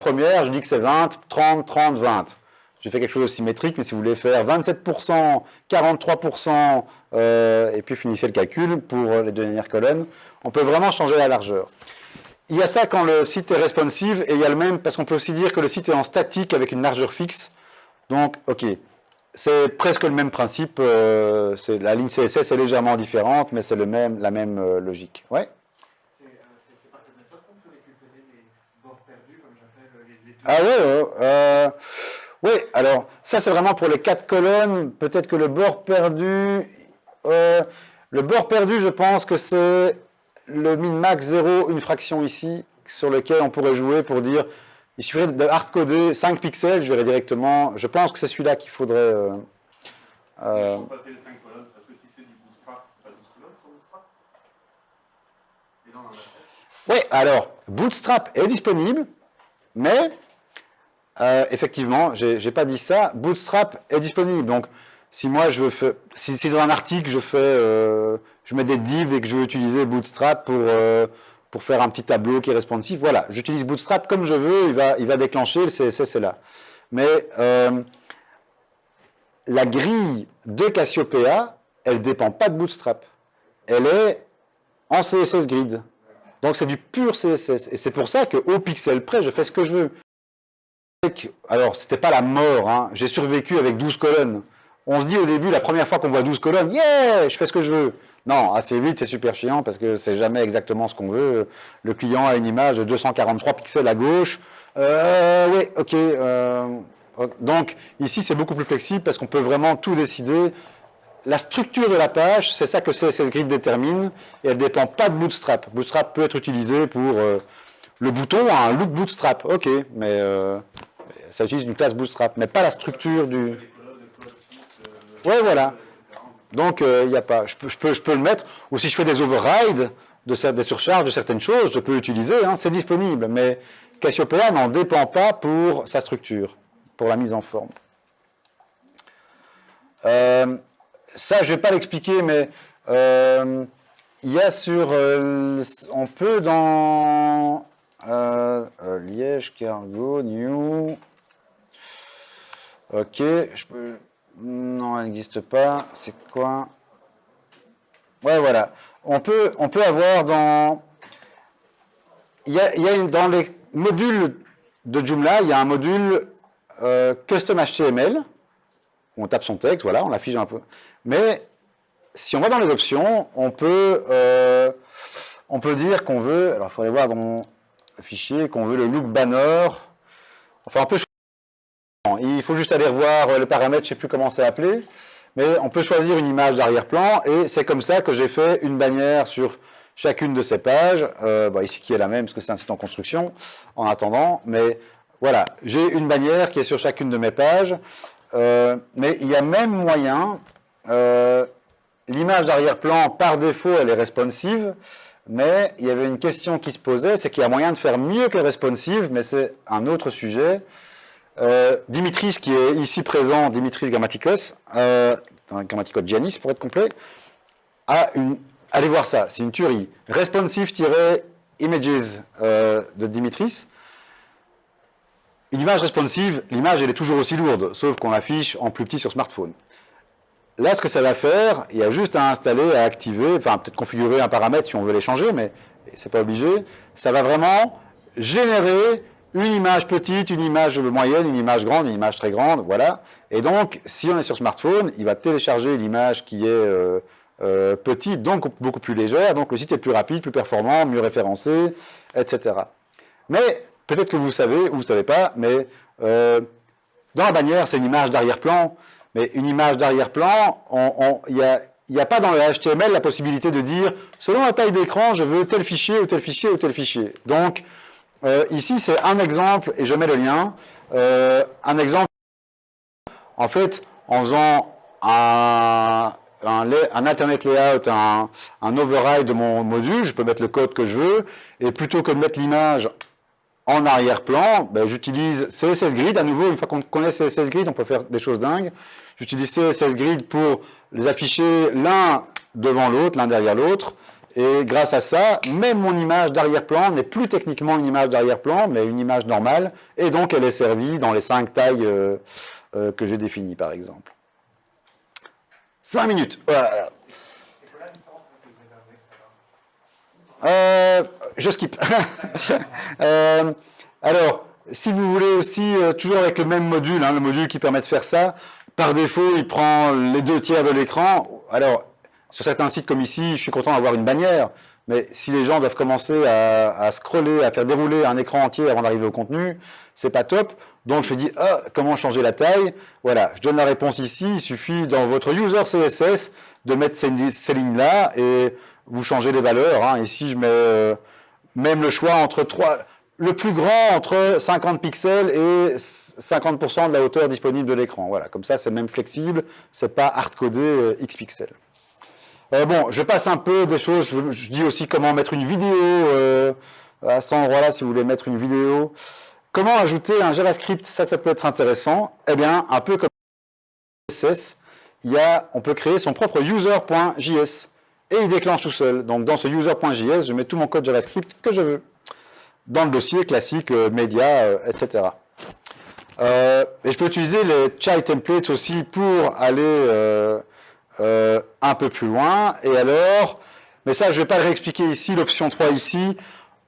première, je dis que c'est 20, 30, 30, 20. J'ai fait quelque chose de symétrique, mais si vous voulez faire 27%, 43%, et puis finissez le calcul pour les 2 dernières colonnes, on peut vraiment changer la largeur. Il y a ça quand le site est responsive, et il y a le même, parce qu'on peut aussi dire que le site est en statique avec une largeur fixe. Donc, ok, c'est presque le même principe, la ligne CSS est légèrement différente, mais c'est la même logique. Ouais. C'est par cette méthode qu'on peut récupérer les bords perdus, comme j'appelle les deux. Ah ouais, oui, alors ça c'est vraiment pour les 4 colonnes. Peut-être que le bord perdu, je pense que c'est le min-max 0, une fraction ici, sur lequel on pourrait jouer pour dire, il suffirait de hard-coder 5 pixels, je verrai directement, je pense que c'est celui-là qu'il faudrait... Pour passer les 5 colonnes, parce que si c'est du bootstrap, c'est pas 12 colonnes sur bootstrap. Et là, on en a 7. Oui, alors, Bootstrap est disponible, mais, effectivement, j'ai pas dit ça, Bootstrap est disponible, donc, si moi je veux faire, si dans un article je mets des divs et que je veux utiliser Bootstrap pour faire un petit tableau qui est responsive, voilà, j'utilise Bootstrap comme je veux, il va déclencher, le CSS est là. Mais la grille de Cassiopeia, elle ne dépend pas de Bootstrap. Elle est en CSS Grid. Donc c'est du pur CSS. Et c'est pour ça qu'au pixel près, je fais ce que je veux. Alors, c'était pas la mort, hein. J'ai survécu avec 12 colonnes. On se dit au début, la première fois qu'on voit 12 colonnes, yeah, je fais ce que je veux. Non, assez vite, c'est super chiant parce que c'est jamais exactement ce qu'on veut. Le client a une image de 243 pixels à gauche. Oui, ok. Donc, ici, c'est beaucoup plus flexible parce qu'on peut vraiment tout décider. La structure de la page, c'est ça que CSS Grid détermine et elle ne dépend pas de Bootstrap. Bootstrap peut être utilisé pour le bouton a un look Bootstrap, ok, mais ça utilise une classe Bootstrap, mais pas la structure du... Ouais, voilà. Donc, il n'y a pas. Je peux le mettre, ou si je fais des overrides, des surcharges de certaines choses, je peux l'utiliser, hein, c'est disponible, mais Cassiopeia n'en dépend pas pour sa structure, pour la mise en forme. Ça, je ne vais pas l'expliquer, mais il y a sur... on peut dans Liège, Cargo, New... Ok, je peux... Non, elle n'existe pas. C'est quoi? Ouais, voilà. On peut avoir dans... dans les modules de Joomla, il y a un module Custom HTML. On tape son texte, voilà, on l'affiche un peu. Mais si on va dans les options, on peut dire qu'on veut... Alors, il faut aller voir dans le fichier, qu'on veut le look banner. Enfin, on peut... Il faut juste aller revoir les paramètres, je ne sais plus comment c'est appelé, mais on peut choisir une image d'arrière-plan, et c'est comme ça que j'ai fait une bannière sur chacune de ces pages, ici qui est la même, parce que c'est un site en construction, en attendant, mais voilà, j'ai une bannière qui est sur chacune de mes pages, mais il y a même moyen, l'image d'arrière-plan, par défaut, elle est responsive, mais il y avait une question qui se posait, c'est qu'il y a moyen de faire mieux que responsive, mais c'est un autre sujet. Dimitris, qui est ici présent, Dimitris Grammatikos, Grammatikos Giannis pour être complet, allez voir ça, c'est une tuerie. Responsive-images de Dimitris. Une image responsive, l'image elle est toujours aussi lourde, sauf qu'on l'affiche en plus petit sur smartphone. Là, ce que ça va faire, il y a juste à installer, à activer, enfin peut-être configurer un paramètre si on veut les changer, mais c'est pas obligé. Ça va vraiment générer une image petite, une image moyenne, une image grande, une image très grande, voilà. Et donc, si on est sur smartphone, il va télécharger l'image qui est petite, donc beaucoup plus légère, donc le site est plus rapide, plus performant, mieux référencé, etc. Mais, peut-être que vous savez, ou vous ne savez pas, mais dans la bannière, c'est une image d'arrière-plan, mais une image d'arrière-plan, il n'y a pas dans le HTML la possibilité de dire, selon la taille d'écran, je veux tel fichier, ou tel fichier, ou tel fichier. Donc, ici, c'est un exemple, et je mets le lien. Un exemple, en fait, en faisant un alternate layout, un override de mon module, je peux mettre le code que je veux, et plutôt que de mettre l'image en arrière-plan, j'utilise CSS Grid. À nouveau, une fois qu'on connaît CSS Grid, on peut faire des choses dingues. J'utilise CSS Grid pour les afficher l'un devant l'autre, l'un derrière l'autre. Et grâce à ça, même mon image d'arrière-plan n'est plus techniquement une image d'arrière-plan, mais une image normale, et donc elle est servie dans les 5 tailles que j'ai définies, par exemple. 5 minutes. Voilà. Je skip. Alors, si vous voulez aussi, toujours avec le même module, le module qui permet de faire ça, par défaut, il prend les 2/3 de l'écran. Alors, sur certains sites comme ici, je suis content d'avoir une bannière, mais si les gens doivent commencer à scroller, à faire dérouler un écran entier avant d'arriver au contenu, c'est pas top. Donc je dis, comment changer la taille? Voilà, je donne la réponse ici. Il suffit dans votre user CSS de mettre ces lignes-là et vous changez les valeurs. Hein. Ici, je mets même le choix entre le plus grand entre 50 pixels et 50% de la hauteur disponible de l'écran. Voilà, comme ça, c'est même flexible, c'est pas hard-codé X pixels. Bon, je passe un peu des choses, je dis aussi comment mettre une vidéo à cet endroit-là, si vous voulez mettre une vidéo. Comment ajouter un JavaScript, ça peut être intéressant. Eh bien, un peu comme CSS, on peut créer son propre user.js et il déclenche tout seul. Donc, dans ce user.js, je mets tout mon code JavaScript que je veux dans le dossier classique média, etc. Et je peux utiliser les child templates aussi pour aller un peu plus loin. Et alors, mais ça, je ne vais pas le réexpliquer ici, l'option 3 ici,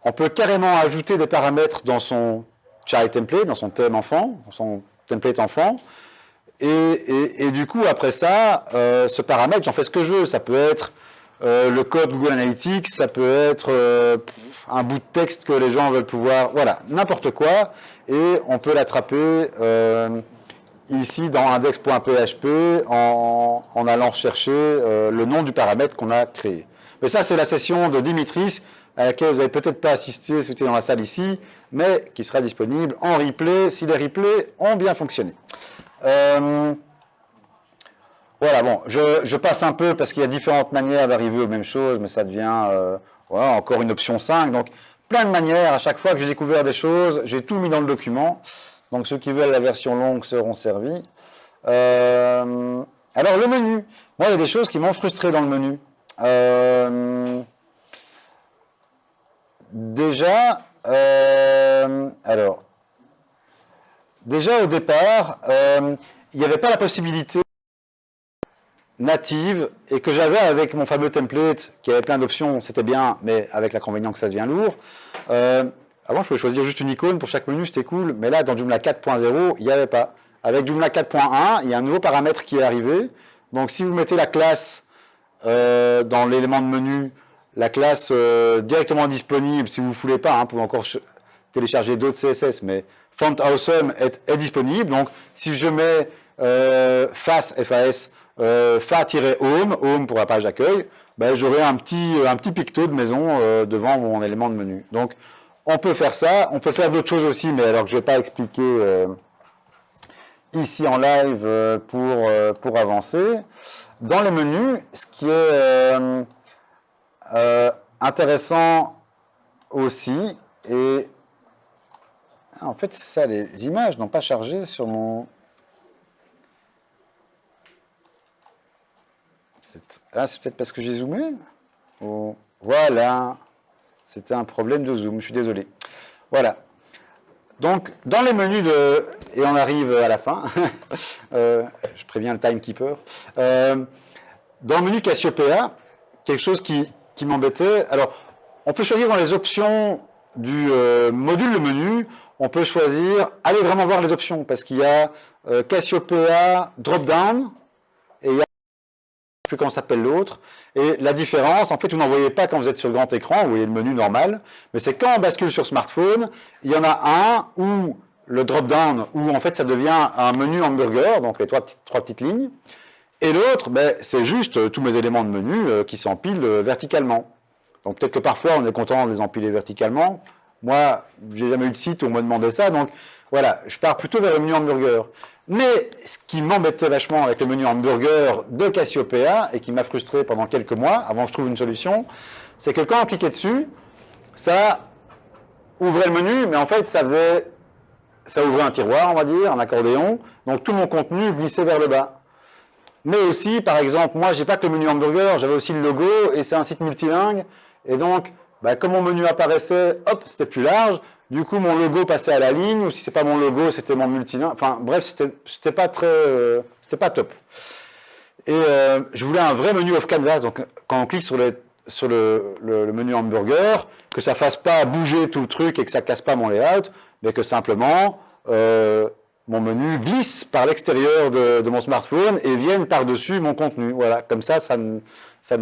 on peut carrément ajouter des paramètres dans son child template, dans son thème enfant, dans son template enfant. Et du coup, après ça, ce paramètre, j'en fais ce que je veux. Ça peut être le code Google Analytics, ça peut être un bout de texte que les gens veulent pouvoir... Voilà, n'importe quoi. Et on peut l'attraper ici dans index.php en allant chercher le nom du paramètre qu'on a créé. Mais ça, c'est la session de Dimitris, à laquelle vous n'avez peut-être pas assisté si vous étiez dans la salle ici, mais qui sera disponible en replay si les replays ont bien fonctionné. Voilà, bon, je passe un peu parce qu'il y a différentes manières d'arriver aux mêmes choses, mais ça devient voilà, encore une option 5. Donc, plein de manières. À chaque fois que j'ai découvert des choses, j'ai tout mis dans le document. Donc, ceux qui veulent la version longue seront servis. Alors, le menu. Moi, il y a des choses qui m'ont frustré dans le menu. Déjà, au départ, il n'y avait pas la possibilité native et que j'avais avec mon fameux template qui avait plein d'options, c'était bien, mais avec l'inconvénient que ça devient lourd. Avant, je pouvais choisir juste une icône pour chaque menu, c'était cool, mais là, dans Joomla 4.0, il n'y avait pas. Avec Joomla 4.1, il y a un nouveau paramètre qui est arrivé. Donc, si vous mettez la classe dans l'élément de menu, la classe directement disponible, si vous ne voulez pas, vous pouvez encore télécharger d'autres CSS, mais Font Awesome est disponible. Donc, si je mets FAS, home pour la page d'accueil, ben, j'aurai un petit picto de maison devant mon élément de menu. Donc, on peut faire ça. On peut faire d'autres choses aussi, mais alors que je ne vais pas expliquer ici en live pour avancer. Dans les menus, ce qui est intéressant aussi, et en fait, c'est ça, les images n'ont pas chargé sur mon... c'est peut-être parce que j'ai zoomé. Oh, voilà, c'était un problème de zoom, je suis désolé. Voilà. Donc, dans les menus et on arrive à la fin, je préviens le timekeeper. Dans le menu Cassiopeia, quelque chose qui m'embêtait. Alors, on peut choisir dans les options du module de menu, on peut choisir, allez vraiment voir les options, parce qu'il y a Cassiopeia drop-down, et il y a, je ne sais plus comment s'appelle l'autre, et la différence, en fait, vous n'en voyez pas quand vous êtes sur le grand écran, vous voyez le menu normal, mais c'est quand on bascule sur smartphone, il y en a un où le drop-down, où en fait ça devient un menu hamburger, donc les trois petites lignes, et l'autre, ben, c'est juste tous mes éléments de menu qui s'empilent verticalement. Donc peut-être que parfois on est content de les empiler verticalement. Moi, j'ai jamais eu de site où on m'a demandé ça, donc voilà, je pars plutôt vers le menu hamburger. Mais ce qui m'embêtait vachement avec le menu hamburger de Cassiopeia, et qui m'a frustré pendant quelques mois, avant que je trouve une solution, c'est que quand on cliquait dessus, ça ouvrait le menu, mais en fait ça ouvrait un tiroir, on va dire, un accordéon, donc tout mon contenu glissait vers le bas. Mais aussi, par exemple, moi, j'ai pas que le menu hamburger, j'avais aussi le logo, et c'est un site multilingue, et donc, bah, comme mon menu apparaissait, hop, c'était plus large, du coup, mon logo passait à la ligne, ou si c'est pas mon logo, c'était mon multilingue, enfin, bref, c'était pas top. Et je voulais un vrai menu off canvas, donc quand on clique sur le menu hamburger, que ça fasse pas bouger tout le truc et que ça casse pas mon layout, mais que simplement, mon menu glisse par l'extérieur de mon smartphone et vienne par-dessus mon contenu. Voilà, comme ça ne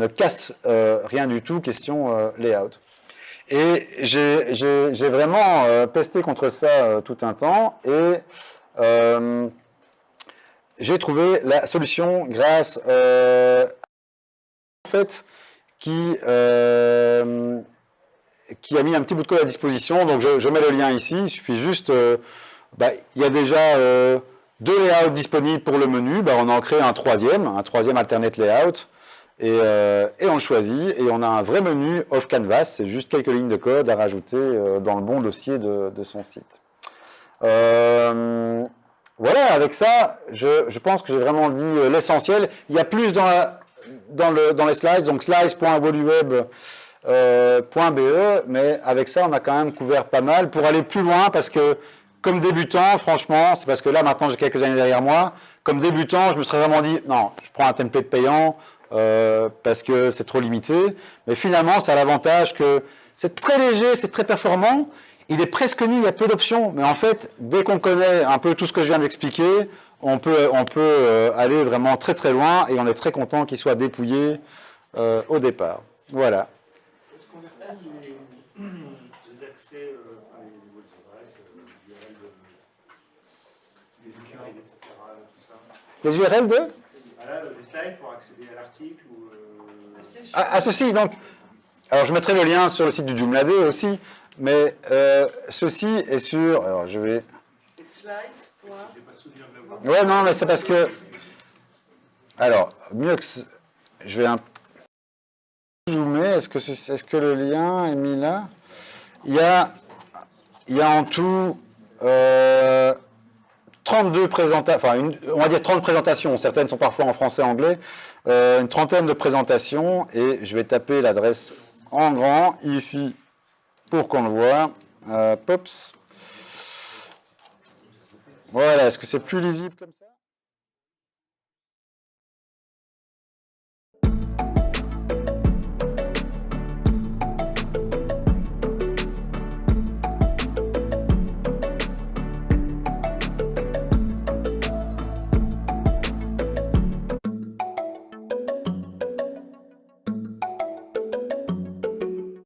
casse rien du tout, question layout. Et j'ai vraiment pesté contre ça tout un temps, et j'ai trouvé la solution grâce en fait, qui a mis un petit bout de code à disposition. Donc je mets le lien ici, il suffit juste, il y a déjà 2 layouts disponibles pour le menu, on en crée un troisième alternate layout, et on le choisit, et on a un vrai menu off canvas, c'est juste quelques lignes de code à rajouter dans le bon dossier de son site. Voilà, avec ça, je pense que j'ai vraiment dit l'essentiel. Il y a plus dans les slides, donc slides.woluweb.be, mais avec ça, on a quand même couvert pas mal. Pour aller plus loin, parce que comme débutant, franchement, c'est parce que là, maintenant, j'ai quelques années derrière moi, comme débutant, je me serais vraiment dit, non, je prends un template payant, parce que c'est trop limité. Mais finalement, ça a l'avantage que c'est très léger, c'est très performant. Il est presque nul, il y a peu d'options. Mais en fait, dès qu'on connaît un peu tout ce que je viens d'expliquer, on peut aller vraiment très très loin, et on est très content qu'il soit dépouillé au départ. Voilà. Est-ce qu'on retrouve les accès à les nouvelles adresses, l'URL des slides, etc., tout ça? Les URL de Voilà, les slides pour accéder à l'article ou... à ceci, donc. Alors, je mettrai le lien sur le site du Joomla D aussi, mais ceci est sur... Alors, je vais... C'est slides. J'ai pas souvenir de l'avoir. Ouais, non, mais c'est parce que... Alors, mieux que... Je vais un peu zoomer. Est-ce que le lien est mis là? Il y a en tout 32 présentations, enfin, on va dire 30 présentations. Certaines sont parfois en français et anglais. Une trentaine de présentations. Et je vais taper l'adresse en grand ici pour qu'on le voit. Pops. Voilà, est-ce que c'est plus lisible comme ça?